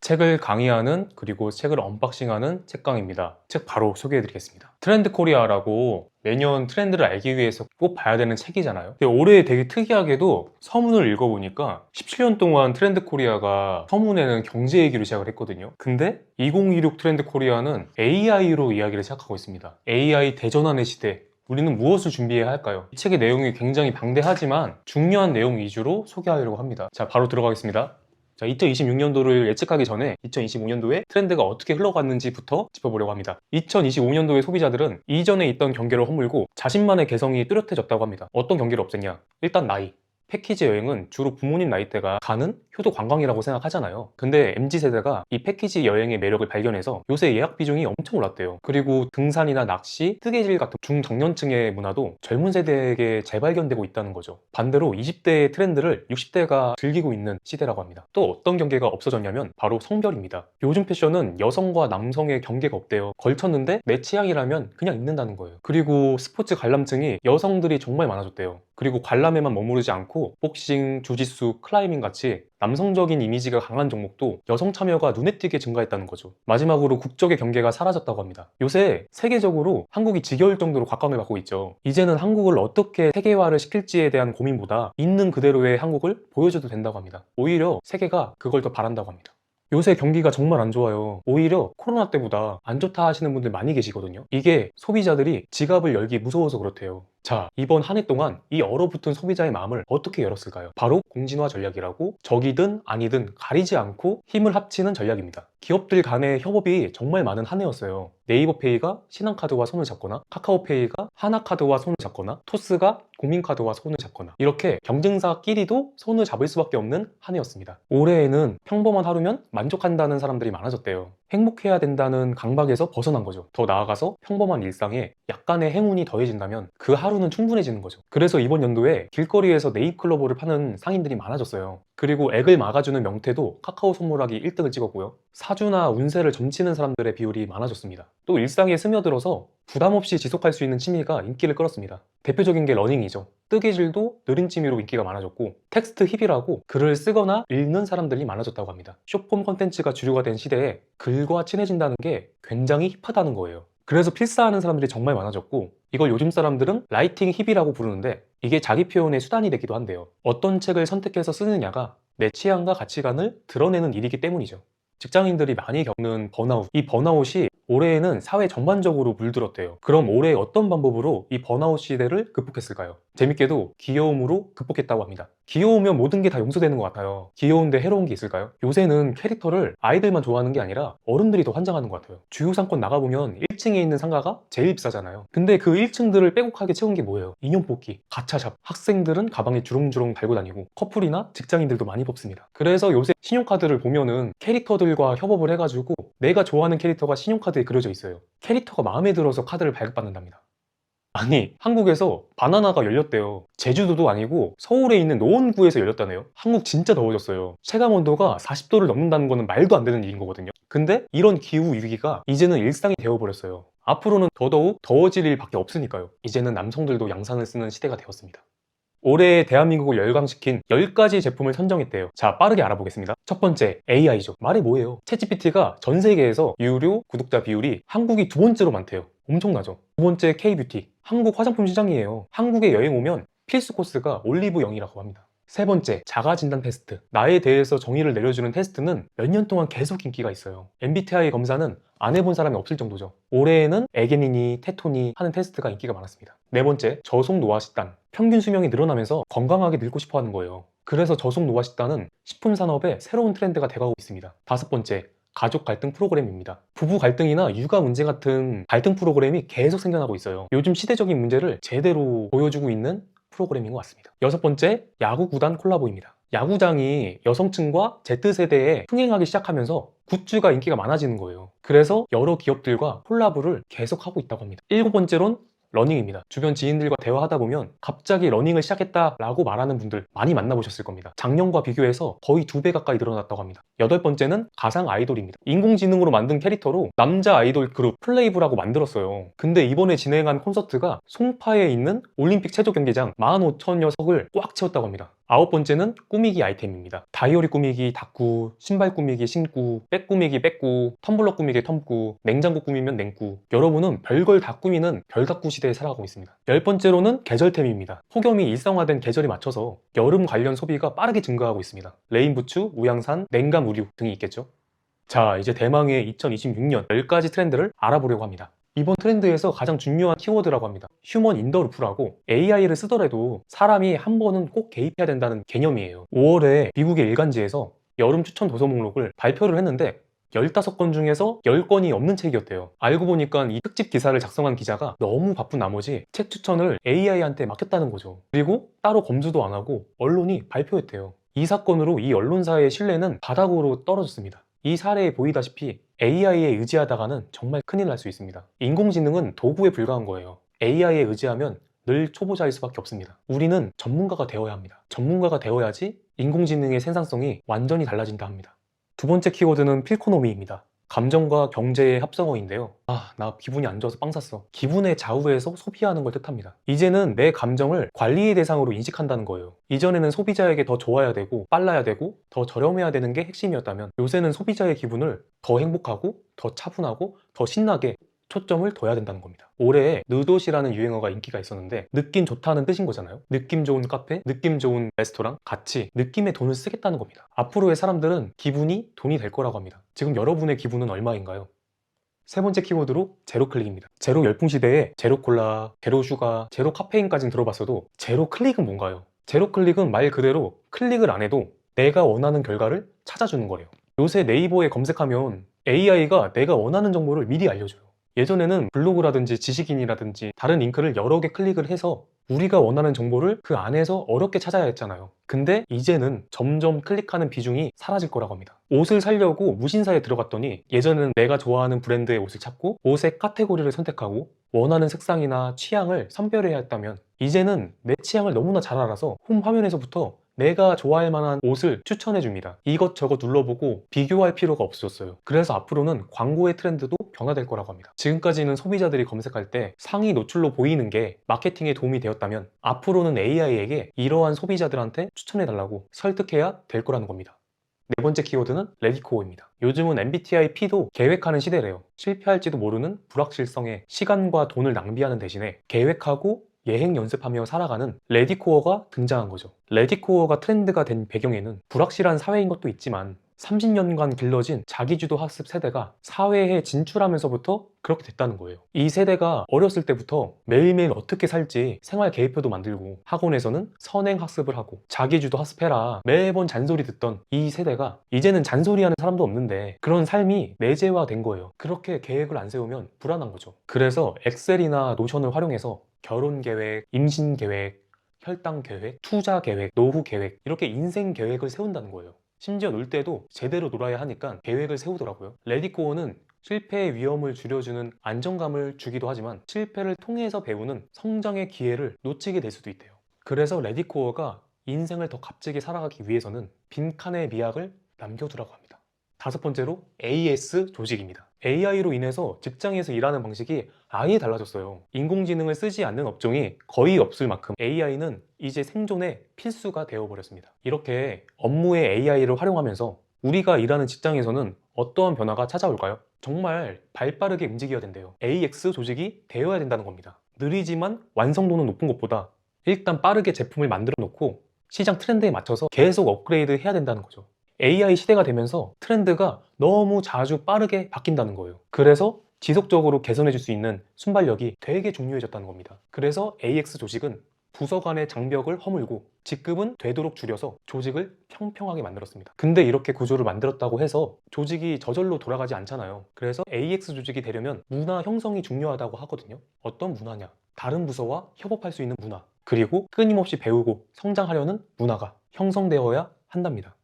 책을 강의하는 그리고 책을 언박싱하는 책강입니다. 책 바로 소개해 드리겠습니다. 트렌드 코리아라고 매년 트렌드를 알기 위해서 꼭 봐야 되는 책이잖아요. 근데 올해 되게 특이하게도 서문을 읽어보니까 17년 동안 트렌드 코리아가 서문에는 경제 얘기로 시작을 했거든요. 근데 2026 트렌드 코리아는 AI로 이야기를 시작하고 있습니다. AI 대전환의 시대, 우리는 무엇을 준비해야 할까요? 이 책의 내용이 굉장히 방대하지만 중요한 내용 위주로 소개하려고 합니다. 자, 바로 들어가겠습니다. 자, 2026년도를 예측하기 전에 2025년도에 트렌드가 어떻게 흘러갔는지부터 짚어보려고 합니다. 2025년도의 소비자들은 이전에 있던 경계를 허물고 자신만의 개성이 뚜렷해졌다고 합니다. 어떤 경계를 없앴냐? 일단 나이. 패키지 여행은 주로 부모님 나이대가 가는 효도 관광이라고 생각하잖아요. 근데 MZ세대가 이 패키지 여행의 매력을 발견해서 요새 예약 비중이 엄청 올랐대요. 그리고 등산이나 낚시, 뜨개질 같은 중장년층의 문화도 젊은 세대에게 재발견되고 있다는 거죠. 반대로 20대의 트렌드를 60대가 즐기고 있는 시대라고 합니다. 또 어떤 경계가 없어졌냐면 바로 성별입니다. 요즘 패션은 여성과 남성의 경계가 없대요. 걸쳤는데 내 취향이라면 그냥 입는다는 거예요. 그리고 스포츠 관람층이 여성들이 정말 많아졌대요. 그리고 관람에만 머무르지 않고 복싱, 주짓수, 클라이밍 같이 남성적인 이미지가 강한 종목도 여성 참여가 눈에 띄게 증가했다는 거죠. 마지막으로 국적의 경계가 사라졌다고 합니다. 요새 세계적으로 한국이 지겨울 정도로 각광을 받고 있죠. 이제는 한국을 어떻게 세계화를 시킬지에 대한 고민보다 있는 그대로의 한국을 보여줘도 된다고 합니다. 오히려 세계가 그걸 더 바란다고 합니다. 요새 경기가 정말 안 좋아요. 오히려 코로나 때보다 안 좋다 하시는 분들 많이 계시거든요. 이게 소비자들이 지갑을 열기 무서워서 그렇대요. 자, 이번 한 해 동안 이 얼어붙은 소비자의 마음을 어떻게 열었을까요? 바로 공진화 전략이라고 적이든 아니든 가리지 않고 힘을 합치는 전략입니다. 기업들 간의 협업이 정말 많은 한 해였어요. 네이버페이가 신한카드와 손을 잡거나 카카오페이가 하나카드와 손을 잡거나 토스가 국민카드와 손을 잡거나 이렇게 경쟁사끼리도 손을 잡을 수밖에 없는 한 해였습니다. 올해에는 평범한 하루면 만족한다는 사람들이 많아졌대요. 행복해야 된다는 강박에서 벗어난 거죠. 더 나아가서 평범한 일상에 약간의 행운이 더해진다면 그 하루는 충분해지는 거죠. 그래서 이번 연도에 길거리에서 네잎클로버를 파는 상인들이 많아졌어요. 그리고 액을 막아주는 명태도 카카오 선물하기 1등을 찍었고요. 사주나 운세를 점치는 사람들의 비율이 많아졌습니다. 또 일상에 스며들어서 부담 없이 지속할 수 있는 취미가 인기를 끌었습니다. 대표적인 게 러닝이죠. 뜨개질도 느린 취미로 인기가 많아졌고 텍스트 힙이라고 글을 쓰거나 읽는 사람들이 많아졌다고 합니다. 숏폼 컨텐츠가 주류가 된 시대에 글과 친해진다는 게 굉장히 힙하다는 거예요. 그래서 필사하는 사람들이 정말 많아졌고 이걸 요즘 사람들은 라이팅 힙이라고 부르는데 이게 자기 표현의 수단이 되기도 한대요. 어떤 책을 선택해서 쓰느냐가 내 취향과 가치관을 드러내는 일이기 때문이죠. 직장인들이 많이 겪는 번아웃, 이 번아웃이 올해에는 사회 전반적으로 물들었대요. 그럼 올해 어떤 방법으로 이 번아웃 시대를 극복했을까요? 재밌게도 귀여움으로 극복했다고 합니다. 귀여우면 모든 게 다 용서되는 것 같아요. 귀여운데 해로운 게 있을까요? 요새는 캐릭터를 아이들만 좋아하는 게 아니라 어른들이 더 환장하는 것 같아요. 주요 상권 나가보면 1층에 있는 상가가 제일 비싸잖아요. 근데 그 1층들을 빼곡하게 채운 게 뭐예요? 인형 뽑기, 가차샵. 학생들은 가방에 주렁주렁 달고 다니고 커플이나 직장인들도 많이 뽑습니다. 그래서 요새 신용카드를 보면은 캐릭터들과 협업을 해가지고 내가 좋아하는 캐릭터가 신용카드에 그려져 있어요. 캐릭터가 마음에 들어서 카드를 발급받는답니다. 아니, 한국에서 바나나가 열렸대요. 제주도도 아니고 서울에 있는 노원구에서 열렸다네요. 한국 진짜 더워졌어요. 체감온도가 40도를 넘는다는 거는 말도 안 되는 일인 거거든요. 근데 이런 기후 위기가 이제는 일상이 되어버렸어요. 앞으로는 더더욱 더워질 일밖에 없으니까요. 이제는 남성들도 양산을 쓰는 시대가 되었습니다. 올해 대한민국을 열광시킨 10가지 제품을 선정했대요. 자, 빠르게 알아보겠습니다. 첫 번째, AI죠. 말이 뭐예요? 챗GPT가 전 세계에서 유료 구독자 비율이 한국이 두 번째로 많대요. 엄청나죠? 두 번째, K뷰티. 한국 화장품 시장이에요. 한국에 여행 오면 필수 코스가 올리브 영이라고 합니다. 세 번째, 자가진단 테스트. 나에 대해서 정의를 내려주는 테스트는 몇 년 동안 계속 인기가 있어요. MBTI 검사는 안 해본 사람이 없을 정도죠. 올해에는 에게니니, 테토니 하는 테스트가 인기가 많았습니다. 네 번째, 저속 노화 식단. 평균 수명이 늘어나면서 건강하게 늙고 싶어 하는 거예요. 그래서 저속 노화 식단은 식품 산업의 새로운 트렌드가 돼가고 있습니다. 다섯 번째, 가족 갈등 프로그램입니다. 부부 갈등이나 육아 문제 같은 갈등 프로그램이 계속 생겨나고 있어요. 요즘 시대적인 문제를 제대로 보여주고 있는 프로그램인 것 같습니다. 여섯 번째, 야구 구단 콜라보입니다. 야구장이 여성층과 Z세대에 흥행하기 시작하면서 굿즈가 인기가 많아지는 거예요. 그래서 여러 기업들과 콜라보를 계속하고 있다고 합니다. 일곱 번째론 러닝입니다. 주변 지인들과 대화하다 보면 갑자기 러닝을 시작했다라고 말하는 분들 많이 만나보셨을 겁니다. 작년과 비교해서 거의 2배 가까이 늘어났다고 합니다. 여덟 번째는 가상 아이돌입니다. 인공지능으로 만든 캐릭터로 남자 아이돌 그룹 플레이브라고 만들었어요. 근데 이번에 진행한 콘서트가 송파에 있는 올림픽 체조 경기장 15,000여 석을 꽉 채웠다고 합니다. 아홉 번째는 꾸미기 아이템입니다. 다이어리 꾸미기 닫구, 신발 꾸미기 신구, 백 꾸미기 백구, 텀블러 꾸미기 텀구, 냉장고 꾸미면 냉구. 여러분은 별걸 다 꾸미는 별닫구 시대에 살아가고 있습니다. 열 번째로는 계절템입니다. 폭염이 일상화된 계절에 맞춰서 여름 관련 소비가 빠르게 증가하고 있습니다. 레인부츠, 우양산, 냉감 의류 등이 있겠죠. 자, 이제 대망의 2026년 10가지 트렌드를 알아보려고 합니다. 이번 트렌드에서 가장 중요한 키워드라고 합니다. 휴먼 인더 루프라고 AI를 쓰더라도 사람이 한 번은 꼭 개입해야 된다는 개념이에요. 5월에 미국의 일간지에서 여름 추천 도서 목록을 발표를 했는데 15권 중에서 10권이 없는 책이었대요. 알고 보니까 이 특집 기사를 작성한 기자가 너무 바쁜 나머지 책 추천을 AI한테 맡겼다는 거죠. 그리고 따로 검수도 안 하고 언론이 발표했대요. 이 사건으로 이 언론사의 신뢰는 바닥으로 떨어졌습니다. 이 사례에 보이다시피 AI에 의지하다가는 정말 큰일 날 수 있습니다. 인공지능은 도구에 불과한 거예요. AI에 의지하면 늘 초보자일 수밖에 없습니다. 우리는 전문가가 되어야 합니다. 전문가가 되어야지 인공지능의 생산성이 완전히 달라진다 합니다. 두 번째 키워드는 필코노미입니다. 감정과 경제의 합성어인데요. 나 기분이 안 좋아서 빵 샀어. 기분에 좌우해서 소비하는 걸 뜻합니다. 이제는 내 감정을 관리의 대상으로 인식한다는 거예요. 이전에는 소비자에게 더 좋아야 되고 빨라야 되고 더 저렴해야 되는 게 핵심이었다면 요새는 소비자의 기분을 더 행복하고 더 차분하고 더 신나게 초점을 둬야 된다는 겁니다. 올해 느돛이라는 유행어가 인기가 있었는데 느낌 좋다는 뜻인 거잖아요. 느낌 좋은 카페, 느낌 좋은 레스토랑, 같이 느낌의 돈을 쓰겠다는 겁니다. 앞으로의 사람들은 기분이 돈이 될 거라고 합니다. 지금 여러분의 기분은 얼마인가요? 세 번째 키워드로 제로 클릭입니다. 제로 열풍 시대에 제로 콜라, 제로 슈가, 제로 카페인까지는 들어봤어도 제로 클릭은 뭔가요? 제로 클릭은 말 그대로 클릭을 안 해도 내가 원하는 결과를 찾아주는 거래요. 요새 네이버에 검색하면 AI가 내가 원하는 정보를 미리 알려줘요. 예전에는 블로그라든지 지식인이라든지 다른 링크를 여러 개 클릭을 해서 우리가 원하는 정보를 그 안에서 어렵게 찾아야 했잖아요. 근데 이제는 점점 클릭하는 비중이 사라질 거라고 합니다. 옷을 사려고 무신사에 들어갔더니 예전에는 내가 좋아하는 브랜드의 옷을 찾고 옷의 카테고리를 선택하고 원하는 색상이나 취향을 선별해야 했다면 이제는 내 취향을 너무나 잘 알아서 홈 화면에서부터 내가 좋아할 만한 옷을 추천해 줍니다. 이것저것 눌러보고 비교할 필요가 없어졌어요. 그래서 앞으로는 광고의 트렌드도 변화될 거라고 합니다. 지금까지는 소비자들이 검색할 때 상위 노출로 보이는 게 마케팅에 도움이 되었다면 앞으로는 AI에게 이러한 소비자들한테 추천해 달라고 설득해야 될 거라는 겁니다. 네 번째 키워드는 레디코어입니다. 요즘은 MBTI P도 계획하는 시대래요. 실패할지도 모르는 불확실성에 시간과 돈을 낭비하는 대신에 계획하고 예행 연습하며 살아가는 레디코어가 등장한 거죠. 레디코어가 트렌드가 된 배경에는 불확실한 사회인 것도 있지만 30년간 길러진 자기주도 학습 세대가 사회에 진출하면서부터 그렇게 됐다는 거예요. 이 세대가 어렸을 때부터 매일매일 어떻게 살지 생활 계획표도 만들고 학원에서는 선행 학습을 하고 자기주도 학습해라 매번 잔소리 듣던 이 세대가 이제는 잔소리하는 사람도 없는데 그런 삶이 내재화된 거예요. 그렇게 계획을 안 세우면 불안한 거죠. 그래서 엑셀이나 노션을 활용해서 결혼 계획, 임신 계획, 혈당 계획, 투자 계획, 노후 계획 이렇게 인생 계획을 세운다는 거예요. 심지어 놀 때도 제대로 놀아야 하니까 계획을 세우더라고요. 레디코어는 실패의 위험을 줄여주는 안정감을 주기도 하지만 실패를 통해서 배우는 성장의 기회를 놓치게 될 수도 있대요. 그래서 레디코어가 인생을 더 값지게 살아가기 위해서는 빈칸의 미학을 남겨두라고 합니다. 다섯 번째로 AS 조직입니다. AI로 인해서 직장에서 일하는 방식이 아예 달라졌어요. 인공지능을 쓰지 않는 업종이 거의 없을 만큼 AI는 이제 생존의 필수가 되어버렸습니다. 이렇게 업무에 AI를 활용하면서 우리가 일하는 직장에서는 어떠한 변화가 찾아올까요? 정말 발빠르게 움직여야 된대요. AX 조직이 되어야 된다는 겁니다. 느리지만 완성도는 높은 것보다 일단 빠르게 제품을 만들어 놓고 시장 트렌드에 맞춰서 계속 업그레이드 해야 된다는 거죠. AI 시대가 되면서 트렌드가 너무 자주 빠르게 바뀐다는 거예요. 그래서 지속적으로 개선해 줄 수 있는 순발력이 되게 중요해졌다는 겁니다. 그래서 AX 조직은 부서 간의 장벽을 허물고 직급은 되도록 줄여서 조직을 평평하게 만들었습니다. 근데 이렇게 구조를 만들었다고 해서 조직이 저절로 돌아가지 않잖아요. 그래서 AX 조직이 되려면 문화 형성이 중요하다고 하거든요. 어떤 문화냐? 다른 부서와 협업할 수 있는 문화, 그리고 끊임없이 배우고 성장하려는 문화가 형성되어야 한답니다.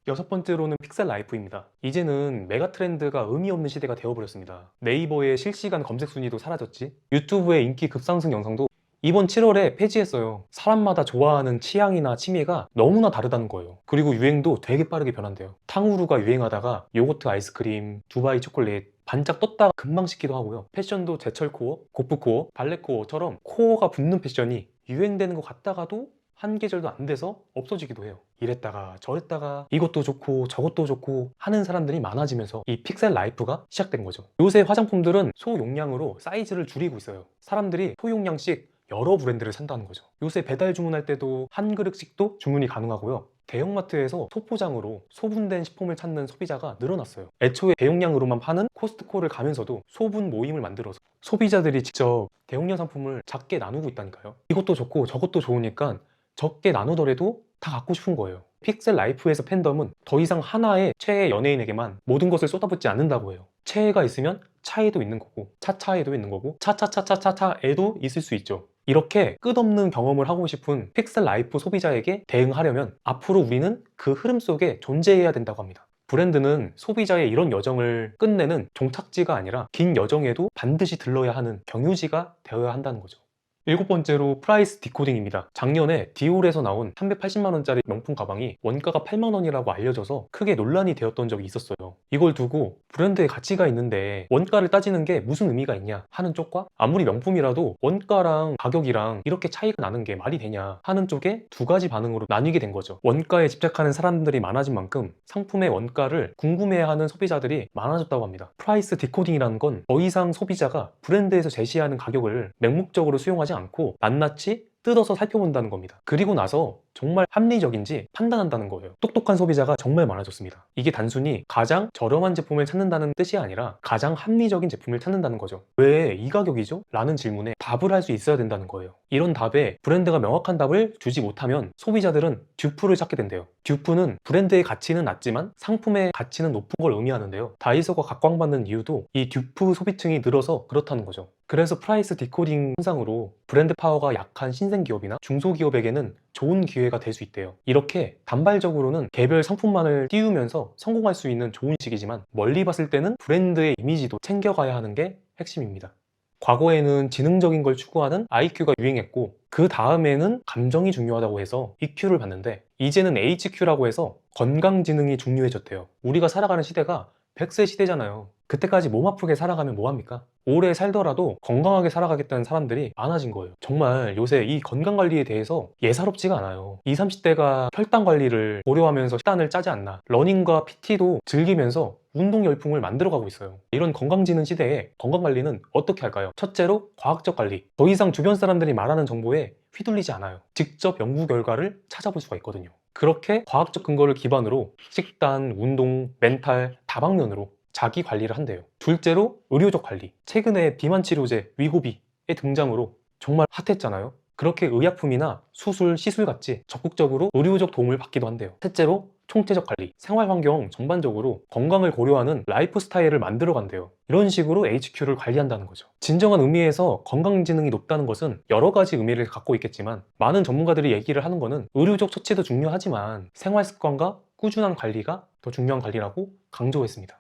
여섯 번째로는 픽셀 라이프입니다. 이제는 메가 트렌드가 의미 없는 시대가 되어버렸습니다. 네이버의 실시간 검색 순위도 사라졌지, 유튜브의 인기 급상승 영상도 이번 7월에 폐지했어요. 사람마다 좋아하는 취향이나 취미가 너무나 다르다는 거예요. 그리고 유행도 되게 빠르게 변한대요. 탕후루가 유행하다가 요거트 아이스크림, 두바이 초콜릿 반짝 떴다가 금방 식기도 하고요. 패션도 제철 코어, 고프 코어, 발레 코어처럼 코어가 붙는 패션이 유행되는 것 같다가도 한 계절도 안 돼서 없어지기도 해요. 이랬다가 저랬다가 이것도 좋고 저것도 좋고 하는 사람들이 많아지면서 이 픽셀 라이프가 시작된 거죠. 요새 화장품들은 소용량으로 사이즈를 줄이고 있어요. 사람들이 소용량씩 여러 브랜드를 산다는 거죠. 요새 배달 주문할 때도 한 그릇씩도 주문이 가능하고요. 대형마트에서 소포장으로 소분된 식품을 찾는 소비자가 늘어났어요. 애초에 대용량으로만 파는 코스트코를 가면서도 소분 모임을 만들어서 소비자들이 직접 대용량 상품을 작게 나누고 있다니까요. 이것도 좋고 저것도 좋으니까 적게 나누더라도 다 갖고 싶은 거예요. 픽셀 라이프에서 팬덤은 더 이상 하나의 최애 연예인에게만 모든 것을 쏟아붓지 않는다고 해요. 최애가 있으면 차에도 있는 거고 차차에도 있는 거고 차차차차차차에도 있을 수 있죠. 이렇게 끝없는 경험을 하고 싶은 픽셀 라이프 소비자에게 대응하려면 앞으로 우리는 그 흐름 속에 존재해야 된다고 합니다. 브랜드는 소비자의 이런 여정을 끝내는 종착지가 아니라 긴 여정에도 반드시 들러야 하는 경유지가 되어야 한다는 거죠. 일곱 번째로 프라이스 디코딩입니다. 작년에 디올에서 나온 380만원짜리 명품 가방이 원가가 8만원이라고 알려져서 크게 논란이 되었던 적이 있었어요. 이걸 두고 브랜드의 가치가 있는데 원가를 따지는 게 무슨 의미가 있냐 하는 쪽과 아무리 명품이라도 원가랑 가격이랑 이렇게 차이가 나는 게 말이 되냐 하는 쪽에 두 가지 반응으로 나뉘게 된 거죠. 원가에 집착하는 사람들이 많아진 만큼 상품의 원가를 궁금해하는 소비자들이 많아졌다고 합니다. 프라이스 디코딩이라는 건 더 이상 소비자가 브랜드에서 제시하는 가격을 맹목적으로 수용하지 않고 낱낱이 뜯어서 살펴본다는 겁니다. 그리고 나서 정말 합리적인지 판단한다는 거예요. 똑똑한 소비자가 정말 많아졌습니다. 이게 단순히 가장 저렴한 제품을 찾는다는 뜻이 아니라 가장 합리적인 제품을 찾는다는 거죠. 왜 이 가격이죠? 라는 질문에 답을 할 수 있어야 된다는 거예요. 이런 답에 브랜드가 명확한 답을 주지 못하면 소비자들은 듀프를 찾게 된대요. 듀프는 브랜드의 가치는 낮지만 상품의 가치는 높은 걸 의미하는데요. 다이소가 각광받는 이유도 이 듀프 소비층이 늘어서 그렇다는 거죠. 그래서 프라이스 디코딩 현상으로 브랜드 파워가 약한 신생기업이나 중소기업에게는 좋은 기회가 될 수 있대요. 이렇게 단발적으로는 개별 상품만을 띄우면서 성공할 수 있는 좋은 시기지만 멀리 봤을 때는 브랜드의 이미지도 챙겨가야 하는 게 핵심입니다. 과거에는 지능적인 걸 추구하는 IQ가 유행했고 그 다음에는 감정이 중요하다고 해서 EQ를 봤는데 이제는 HQ라고 해서 건강지능이 중요해졌대요. 우리가 살아가는 시대가 100세 시대잖아요. 그때까지 몸 아프게 살아가면 뭐합니까? 오래 살더라도 건강하게 살아가겠다는 사람들이 많아진 거예요. 정말 요새 이 건강관리에 대해서 예사롭지가 않아요. 20, 30대가 혈당 관리를 고려하면서 식단을 짜지 않나. 러닝과 PT도 즐기면서 운동 열풍을 만들어가고 있어요. 이런 건강지능 시대에 건강관리는 어떻게 할까요? 첫째로 과학적 관리. 더 이상 주변 사람들이 말하는 정보에 휘둘리지 않아요. 직접 연구 결과를 찾아볼 수가 있거든요. 그렇게 과학적 근거를 기반으로 식단, 운동, 멘탈 다방면으로 자기 관리를 한대요. 둘째로 의료적 관리. 최근에 비만 치료제 위고비의 등장으로 정말 핫했잖아요. 그렇게 의약품이나 수술, 시술같이 적극적으로 의료적 도움을 받기도 한대요. 셋째로 총체적 관리. 생활 환경 전반적으로 건강을 고려하는 라이프 스타일을 만들어 간대요. 이런 식으로 HQ를 관리한다는 거죠. 진정한 의미에서 건강지능이 높다는 것은 여러 가지 의미를 갖고 있겠지만 많은 전문가들이 얘기를 하는 거는 의료적 처치도 중요하지만 생활 습관과 꾸준한 관리가 더 중요한 관리라고 강조했습니다.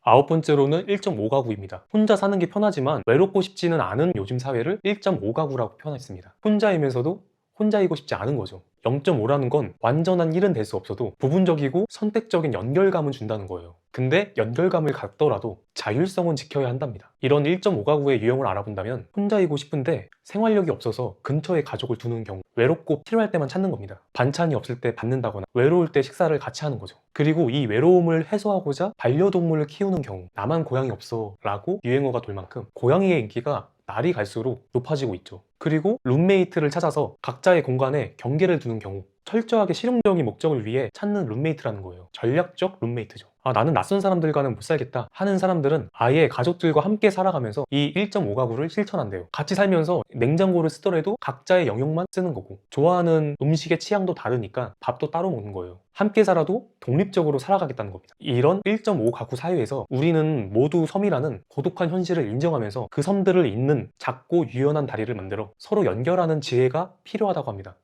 아홉 번째로는 1.5가구입니다. 혼자 사는 게 편하지만 외롭고 싶지는 않은 요즘 사회를 1.5가구라고 표현했습니다. 혼자이면서도 혼자이고 싶지 않은 거죠. 0.5라는 건 완전한 1은 될 수 없어도 부분적이고 선택적인 연결감은 준다는 거예요. 근데 연결감을 갖더라도 자율성은 지켜야 한답니다. 이런 1.5가구의 유형을 알아본다면 혼자이고 싶은데 생활력이 없어서 근처에 가족을 두는 경우, 외롭고 필요할 때만 찾는 겁니다. 반찬이 없을 때 받는다거나 외로울 때 식사를 같이 하는 거죠. 그리고 이 외로움을 해소하고자 반려동물을 키우는 경우, 나만 고양이 없어 라고 유행어가 돌 만큼 고양이의 인기가 날이 갈수록 높아지고 있죠. 그리고 룸메이트를 찾아서 각자의 공간에 경계를 두는 경우, 철저하게 실용적인 목적을 위해 찾는 룸메이트라는 거예요. 전략적 룸메이트죠. 나는 낯선 사람들과는 못 살겠다 하는 사람들은 아예 가족들과 함께 살아가면서 이 1.5가구를 실천한대요. 같이 살면서 냉장고를 쓰더라도 각자의 영역만 쓰는 거고, 좋아하는 음식의 취향도 다르니까 밥도 따로 먹는 거예요. 함께 살아도 독립적으로 살아가겠다는 겁니다. 이런 1.5가구 사회에서 우리는 모두 섬이라는 고독한 현실을 인정하면서 그 섬들을 잇는 작고 유연한 다리를 만들어 서로 연결하는 지혜가 필요하다고 합니다.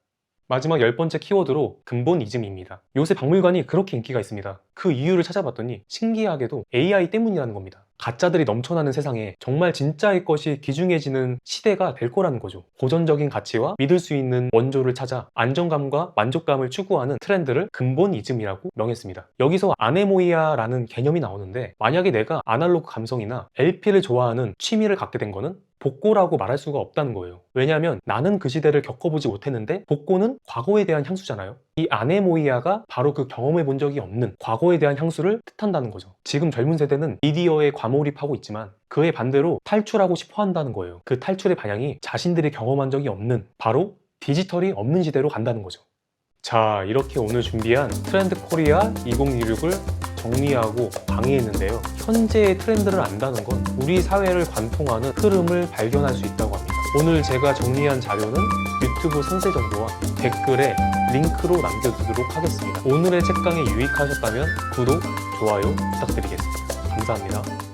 마지막 10번째 키워드로 근본이즘입니다. 요새 박물관이 그렇게 인기가 있습니다. 그 이유를 찾아봤더니 신기하게도 AI 때문이라는 겁니다. 가짜들이 넘쳐나는 세상에 정말 진짜일 것이 귀중해지는 시대가 될 거라는 거죠. 고전적인 가치와 믿을 수 있는 원조를 찾아 안정감과 만족감을 추구하는 트렌드를 근본이즘이라고 명했습니다. 여기서 아네모이아라는 개념이 나오는데, 만약에 내가 아날로그 감성이나 LP를 좋아하는 취미를 갖게 된 거는 복고라고 말할 수가 없다는 거예요. 왜냐하면 나는 그 시대를 겪어보지 못했는데 복고는 과거에 대한 향수잖아요. 이 아네모이아가 바로 그 경험해 본 적이 없는 과거에 대한 향수를 뜻한다는 거죠. 지금 젊은 세대는 미디어에 과몰입하고 있지만 그에 반대로 탈출하고 싶어 한다는 거예요. 그 탈출의 방향이 자신들이 경험한 적이 없는 바로 디지털이 없는 시대로 간다는 거죠. 자, 이렇게 오늘 준비한 트렌드 코리아 2026을 정리하고 방해했는데요. 현재의 트렌드를 안다는 건 우리 사회를 관통하는 흐름을 발견할 수 있다고 합니다. 오늘 제가 정리한 자료는 유튜브 상세 정보와 댓글에 링크로 남겨두도록 하겠습니다. 오늘의 책강이 유익하셨다면 구독, 좋아요 부탁드리겠습니다. 감사합니다.